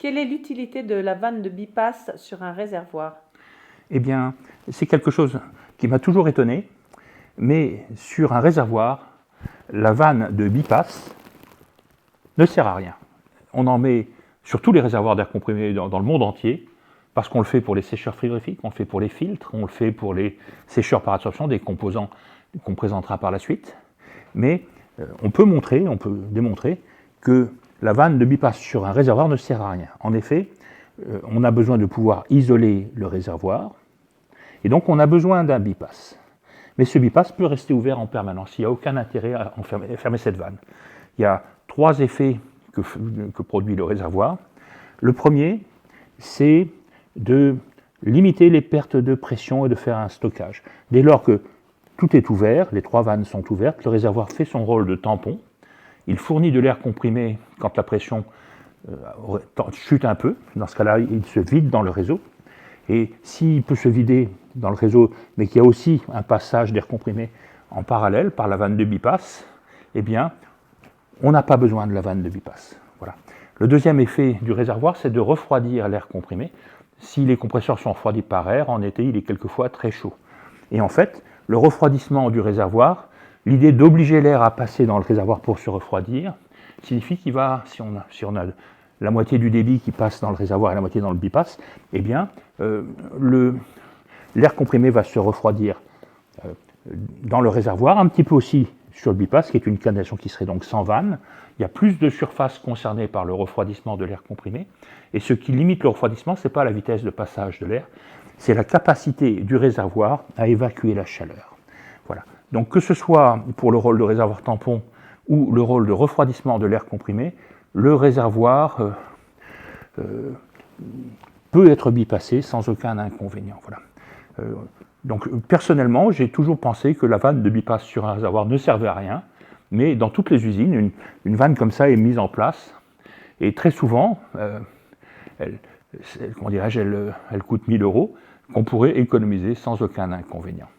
Quelle est l'utilité de la vanne de bipasse sur un réservoir? Eh bien, c'est quelque chose qui m'a toujours étonné, mais sur un réservoir, la vanne de bipasse ne sert à rien. On en met sur tous les réservoirs d'air comprimé dans le monde entier, parce qu'on le fait pour les sécheurs frigorifiques, on le fait pour les filtres, on le fait pour les sécheurs par absorption, des composants qu'on présentera par la suite. Mais on peut démontrer que la vanne de bipasse sur un réservoir ne sert à rien. En effet, on a besoin de pouvoir isoler le réservoir, et donc on a besoin d'un bipasse. Mais ce bipasse peut rester ouvert en permanence, il n'y a aucun intérêt à fermer cette vanne. Il y a 3 effets que produit le réservoir. Le premier, c'est de limiter les pertes de pression et de faire un stockage. Dès lors que tout est ouvert, les 3 vannes sont ouvertes, le réservoir fait son rôle de tampon. Il fournit de l'air comprimé quand la pression chute un peu. Dans ce cas-là, il se vide dans le réseau. Et s'il peut se vider dans le réseau, mais qu'il y a aussi un passage d'air comprimé en parallèle par la vanne de bipasse, eh bien, on n'a pas besoin de la vanne de bipasse. Voilà. Le deuxième effet du réservoir, c'est de refroidir l'air comprimé. Si les compresseurs sont refroidis par air, en été, il est quelquefois très chaud. Et en fait, le refroidissement du réservoir, l'idée d'obliger l'air à passer dans le réservoir pour se refroidir, signifie qu'il va, si on a la moitié du débit qui passe dans le réservoir et la moitié dans le bipasse, eh bien, l'air comprimé va se refroidir dans le réservoir, un petit peu aussi sur le bipasse, qui est une condensation qui serait donc sans vanne. Il y a plus de surface concernée par le refroidissement de l'air comprimé, et ce qui limite le refroidissement, ce n'est pas la vitesse de passage de l'air, c'est la capacité du réservoir à évacuer la chaleur. Voilà. Donc que ce soit pour le rôle de réservoir tampon ou le rôle de refroidissement de l'air comprimé, le réservoir peut être bipassé sans aucun inconvénient. Voilà. Donc personnellement, j'ai toujours pensé que la vanne de bipasse sur un réservoir ne servait à rien, mais dans toutes les usines, une vanne comme ça est mise en place, et très souvent, elle coûte 1 000 €, qu'on pourrait économiser sans aucun inconvénient.